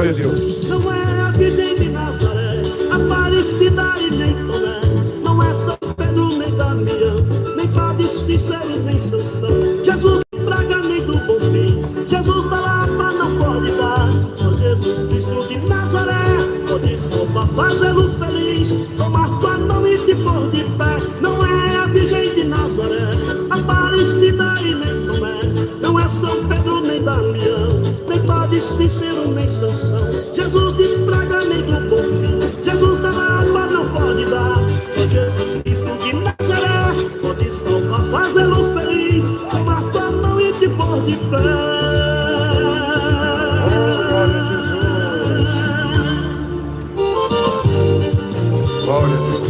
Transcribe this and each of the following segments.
Glória a Deus. Não é a Virgem de Nazaré, Aparecida e nem Tomé. Não é São Pedro nem Damião, nem Padre Cícero nem Sansão. Jesus de Praga nem do Bonfim, Jesus da Lapa não pode dar. Ó Jesus Cristo de Nazaré, pode salvar, fazê-lo feliz, tomar tua mão e te pôr de pé. Não é a Virgem de Nazaré, Aparecida e nem Tomé. Não é São Pedro nem Damião, nem Padre Cícero nem Sansão. Jesus de Praga nem do Bonfim, Jesus da Lapa não pode dar. Ó Jesus Cristo de Nazaré, pode salvar, fazê-lo feliz, tomar tua mão e te pôr de pé. Glória a Deus.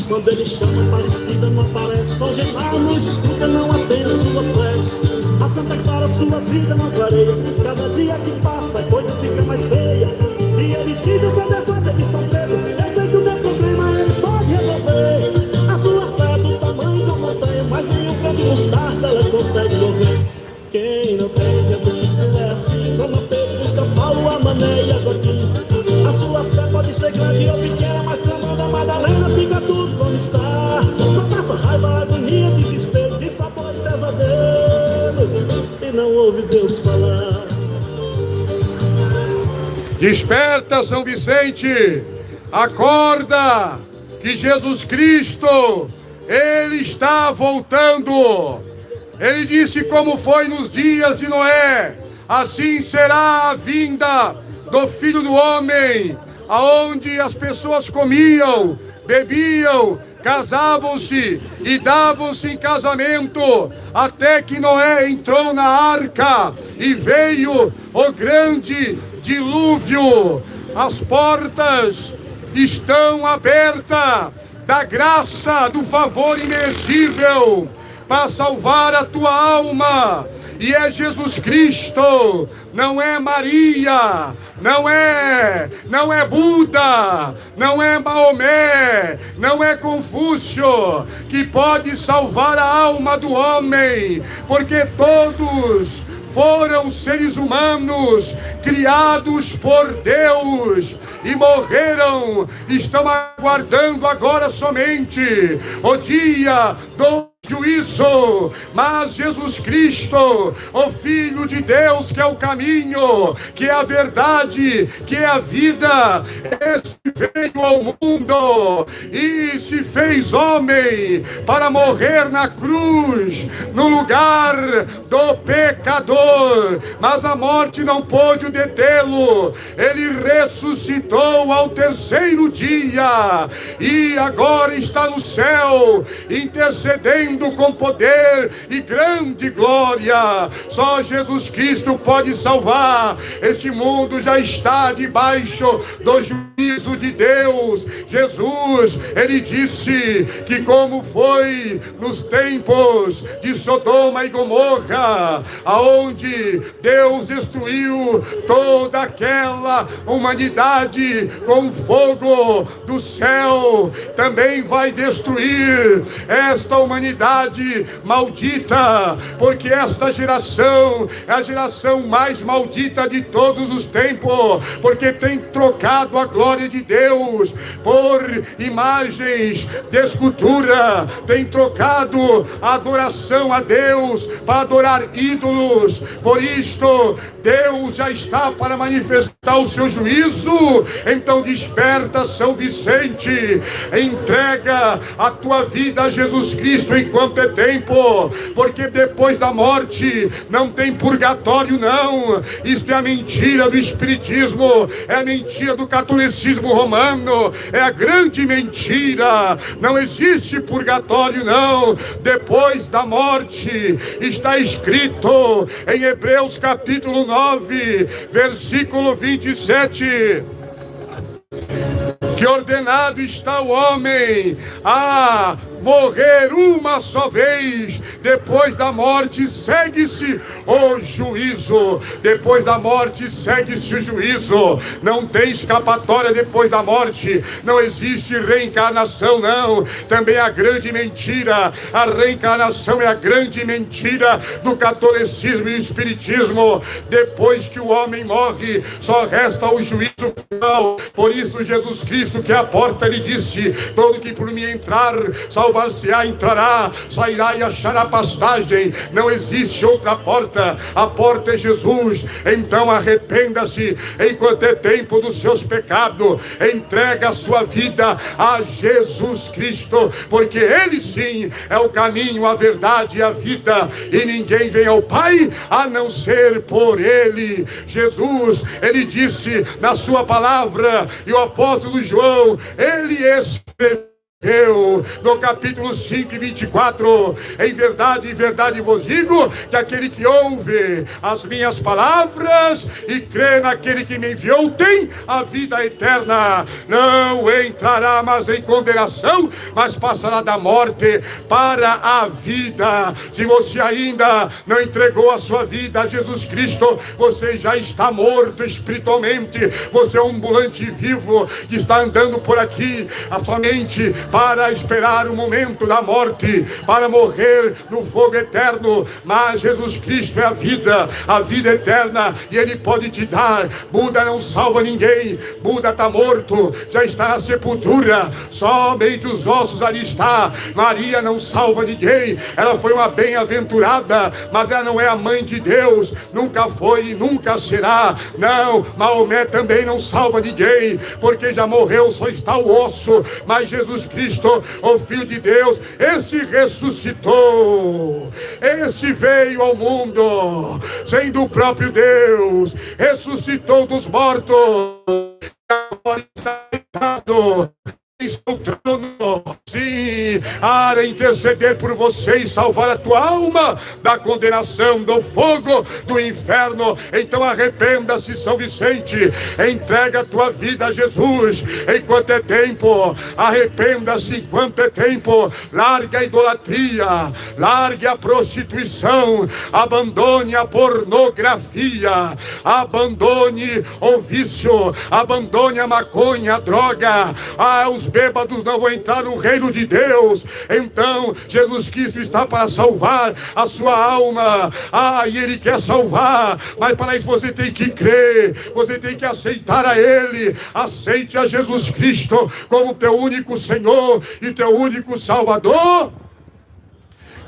Quando ele chama Aparecida não aparece, São Genaro não escuta, não atende a sua prece. A Santa Clara sua vida não clareia, cada dia que passa a coisa fica mais feia. E ele diz, eu sou defesa de São Pedro, eu sei que o meu problema ele pode resolver. A sua fé é do tamanho da montanha, mas nenhum pé de mostarda ela consegue mover. Quem não tem Jesus Cristo é assim, como Pedro busca Paulo, a Mané e a Joaquim. A sua fé pode ser grande ou pequena, mas clamando a Madalena fica tudo como está. Só passa raiva, agonia, desespero, de sabor e pesadelo, e não ouve Deus falar. Desperta, São Vicente, acorda, que Jesus Cristo, Ele está voltando. Ele disse como foi nos dias de Noé, assim será a vinda do Filho do Homem, aonde as pessoas comiam, bebiam, casavam-se e davam-se em casamento, até que Noé entrou na arca e veio o grande dilúvio. As portas estão abertas da graça, do favor imerecível para salvar a tua alma. E é Jesus Cristo, não é Maria, não é Buda, não é Maomé, não é Confúcio, que pode salvar a alma do homem, porque todos foram seres humanos criados por Deus e morreram, estão aguardando agora somente o dia do juízo. Mas Jesus Cristo, o Filho de Deus, que é o caminho, que é a verdade, que é a vida, este veio ao mundo e se fez homem para morrer na cruz, no lugar do pecador, mas a morte não pôde detê-lo. Ele ressuscitou ao terceiro dia e agora está no céu, intercedendo com poder e grande glória. Só Jesus Cristo pode salvar. Este mundo já está debaixo do juízo de Deus. Jesus, ele disse que como foi nos tempos de Sodoma e Gomorra, aonde Deus destruiu toda aquela humanidade com fogo do céu, também vai destruir esta humanidade maldita, porque esta geração é a geração mais maldita de todos os tempos, porque tem trocado a glória de Deus por imagens de escultura, tem trocado a adoração a Deus para adorar ídolos. Por isto Deus já está para manifestar o seu juízo. Então desperta, São Vicente, entrega a tua vida a Jesus Cristo enquanto é tempo, porque depois da morte não tem purgatório, não. Isto é a mentira do espiritismo, é a mentira do catolicismo romano, é a grande mentira. Não existe purgatório, não. Depois da morte está escrito em Hebreus capítulo 9, versículo 27, que ordenado está o homem a morrer uma só vez. Depois da morte segue-se o juízo. Depois da morte segue-se o juízo. Não tem escapatória depois da morte. Não existe reencarnação, não. Também a grande mentira. A reencarnação é a grande mentira do catolicismo e espiritismo. Depois que o homem morre, só resta o juízo final. Por isso Jesus Cristo, que é a porta, ele disse: todo que por mim entrar, salvar-se-á, entrará, sairá e achará pastagem. Não existe outra porta. A porta é Jesus. Então arrependa-se enquanto é tempo dos seus pecados. Entrega a sua vida a Jesus Cristo, porque ele sim é o caminho, a verdade e a vida, e ninguém vem ao Pai a não ser por ele. Jesus, ele disse na sua palavra, e o apóstolo João, ele escreveu no capítulo 5 e 24: em verdade vos digo, que aquele que ouve as minhas palavras e crê naquele que me enviou tem a vida eterna, não entrará mais em condenação, mas passará da morte para a vida. Se você ainda não entregou a sua vida a Jesus Cristo, você já está morto espiritualmente. Você é um ambulante vivo que está andando por aqui somente para esperar o momento da morte, para morrer no fogo eterno. Mas Jesus Cristo é a vida eterna, e ele pode te dar. Buda não salva ninguém. Buda está morto, já está na sepultura, somente os ossos ali está. Maria não salva ninguém. Ela foi uma bem-aventurada, mas ela não é a mãe de Deus, nunca foi e nunca será. Não, Maomé também não salva ninguém, porque já morreu, só está o osso. Mas Jesus Cristo, o Filho de Deus, este ressuscitou, este veio ao mundo, sendo o próprio Deus, ressuscitou dos mortos, agora está deitado em seu trono, sim, para interceder por você e salvar a tua alma da condenação, do fogo, do inferno. Então arrependa-se, São Vicente, entrega a tua vida a Jesus enquanto é tempo. Arrependa-se enquanto é tempo. Largue a idolatria, largue a prostituição, abandone a pornografia, abandone o vício, abandone a maconha, a droga. Os bêbados não vão entrar no reino de Deus. Então Jesus Cristo está para salvar a sua alma. E ele quer salvar, mas para isso você tem que crer, você tem que aceitar a ele. Aceite a Jesus Cristo como teu único Senhor e teu único Salvador,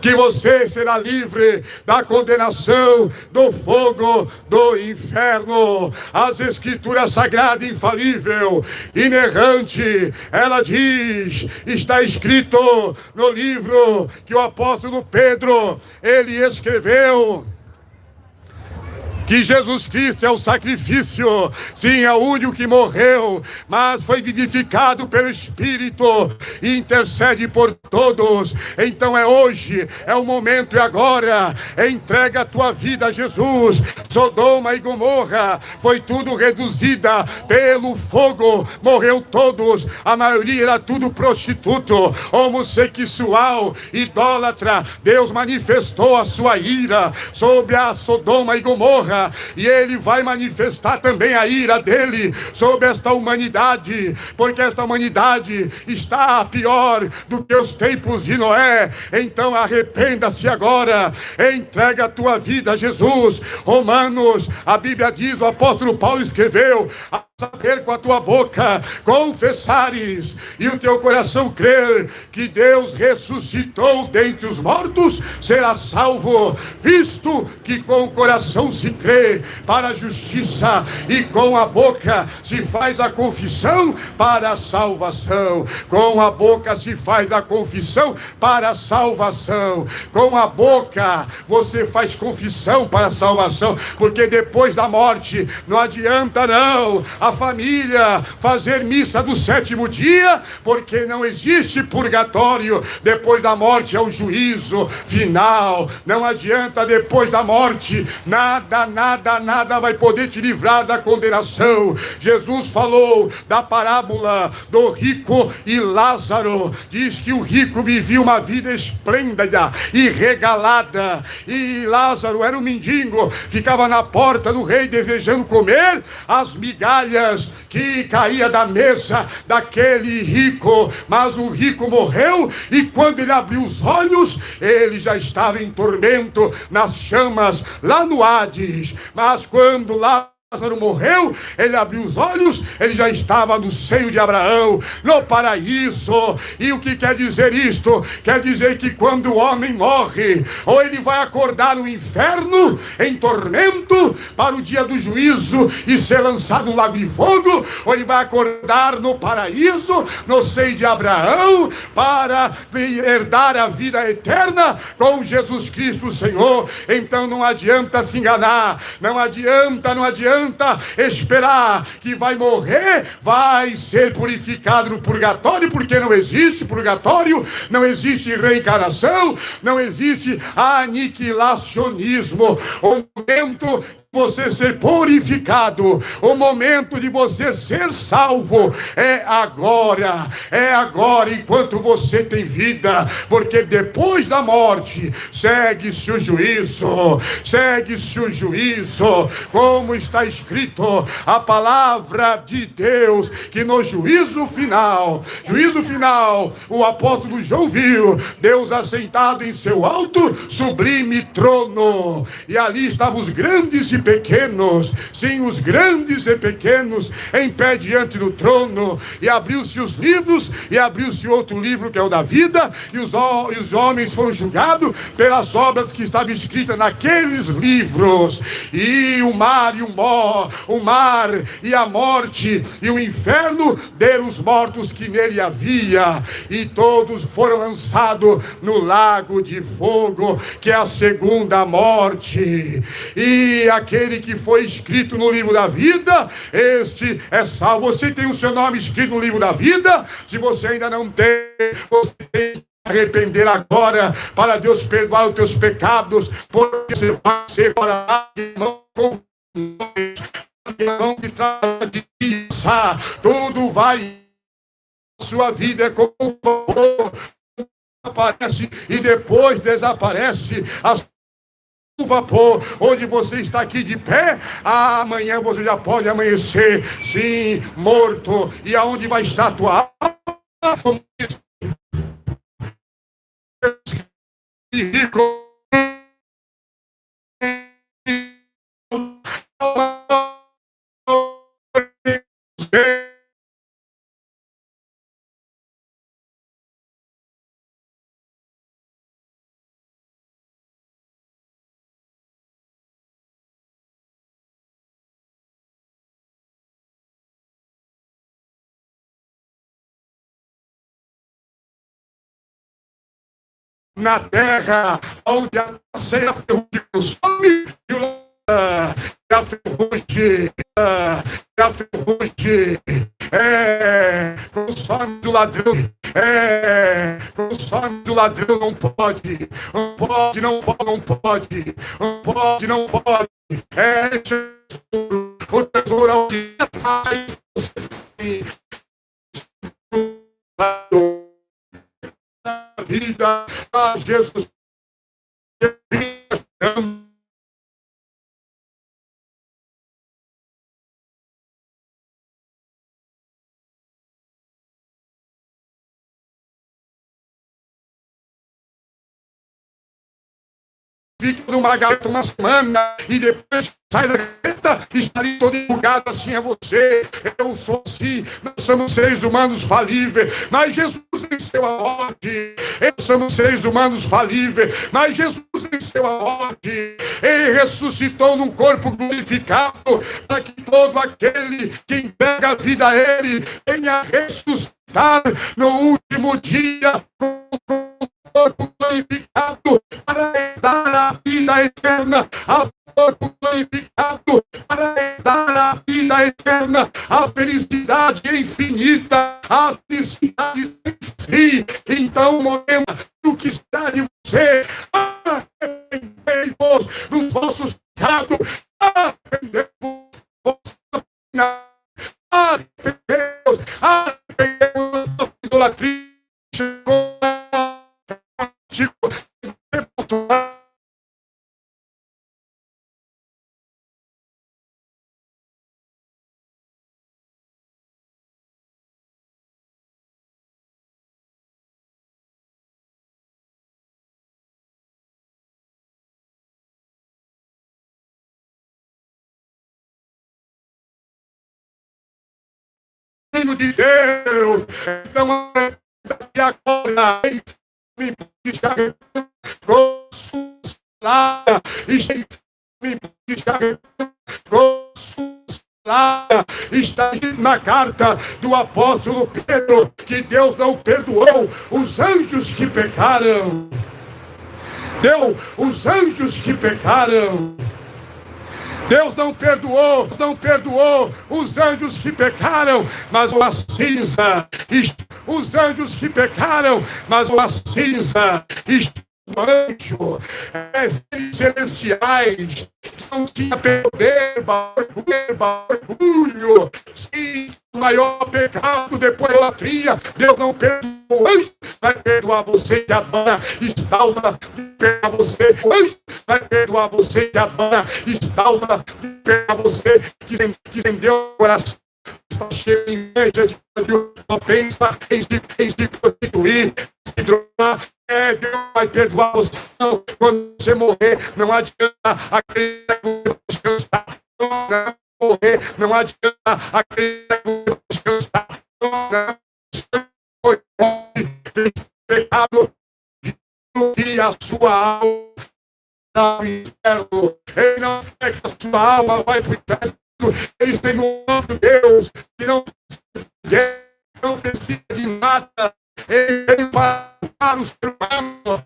que você será livre da condenação, do fogo, do inferno. As Escrituras Sagradas, infalível, inerrante, ela diz, está escrito no livro que o apóstolo Pedro, ele escreveu, que Jesus Cristo é o sacrifício, sim, é o único que morreu, mas foi vivificado pelo Espírito e intercede por todos. Então é hoje, é o momento, e agora. Entrega a tua vida a Jesus. Sodoma e Gomorra foi tudo reduzida pelo fogo, morreu todos, a maioria era tudo prostituto, homossexual, idólatra. Deus manifestou a sua ira sobre a Sodoma e Gomorra, e ele vai manifestar também a ira dele sobre esta humanidade, porque esta humanidade está pior do que os tempos de Noé. Então arrependa-se agora, entrega a tua vida a Jesus. Romanos, a Bíblia diz, o apóstolo Paulo escreveu: a saber, com a tua boca confessares e o teu coração crer que Deus ressuscitou dentre os mortos, será salvo. Visto que com o coração se crê para a justiça e com a boca se faz a confissão para a salvação. Com a boca se faz a confissão para a salvação. Com a boca você faz confissão para a salvação, porque depois da morte não adianta não. a família fazer missa do 7º dia, porque não existe purgatório. Depois da morte é o juízo final. Não adianta depois da morte, nada vai poder te livrar da condenação. Jesus falou da parábola do rico e Lázaro. Diz que o rico vivia uma vida esplêndida e regalada, e Lázaro era um mendigo, ficava na porta do rei desejando comer as migalhas que caía da mesa daquele rico. Mas o rico morreu, e quando ele abriu os olhos, ele já estava em tormento, nas chamas, lá no Hades. Mas quando Lázaro morreu, ele abriu os olhos, ele já estava no seio de Abraão, no paraíso. E o que quer dizer isto? Quer dizer que quando o homem morre, ou ele vai acordar no inferno, em tormento, para o dia do juízo e ser lançado no lago de fogo, ou ele vai acordar no paraíso, no seio de Abraão, para herdar a vida eterna com Jesus Cristo, o Senhor. Então não adianta se enganar, não adianta esperar que vai morrer, vai ser purificado no purgatório, porque não existe purgatório, não existe reencarnação, não existe aniquilacionismo. O momento você ser purificado, o momento de você ser salvo é agora, enquanto você tem vida, porque depois da morte segue-se o juízo, como está escrito a palavra de Deus, que no juízo final, o apóstolo João viu Deus assentado em seu alto, sublime trono, e ali estavam os grandes e pequenos, sim, os grandes e pequenos, em pé diante do trono, e abriu-se os livros, e abriu-se outro livro que é o da vida, e os homens foram julgados pelas obras que estavam escritas naqueles livros. E o mar e a morte e o inferno deram os mortos que nele havia, e todos foram lançados no lago de fogo, que é a segunda morte. E aquele que foi escrito no livro da vida, este é salvo. Você tem o seu nome escrito no livro da vida? Se você ainda não tem, você tem que arrepender agora, para Deus perdoar os teus pecados, porque você vai ser agora tudo vai, sua vida é como aparece e depois desaparece. O vapor, onde você está aqui de pé, amanhã você já pode amanhecer, sim, morto. E aonde vai estar a tua alma? Na terra, onde a ceia ferrugem consome, e a ferrugem consome do ladrão, consome do ladrão. Não pode, o tesouro é o que faz vida a Jesus. Fica numa gaveta uma semana e depois sai da gaveta e está ali todo empolgado. Assim é você, eu sou assim. Nós somos seres humanos falíveis, mas Jesus venceu a morte. Somos seres humanos falíveis, mas Jesus venceu a morte. Ele ressuscitou num corpo glorificado, para que todo aquele que entrega a vida a Ele venha ressuscitar no último dia com o corpo glorificado, para dar a vida eterna, a corpo glorificado para dar a vida eterna, a felicidade infinita, a felicidade sem fim. Então, morena, o que está de você? Arrependei-vos dos vossos pecados, arrependei-vos da idolatria. De Deus, então e agora me está na carta do apóstolo Pedro que Deus não perdoou os anjos que pecaram. Os anjos que pecaram. Deus não perdoou os anjos que pecaram, mas a cinza, os anjos que pecaram, mas a cinza, anjo, celestiais, que não tinha poder, barulho, sim, o maior pecado depois da idolatria. Deus não perdoou o anjo, vai perdoar você que adora, estalda, perdoar você, o anjo vai perdoar você que adora, estalda, perdoar você que vendeu o coração, está cheio de inveja, de ódio, só pensa em se prostituir, se drogar. Deus vai perdoar você. Quando você morrer, não adianta acreditar que você vai descansar. Não morrer, não adianta acreditar que você vai descansar. Não foi pecado e a sua alma para o inferno. Ele não quer que a sua alma vá para o inferno. Eles têm um outro Deus que não precisa de nada. Ele veio para o ser humano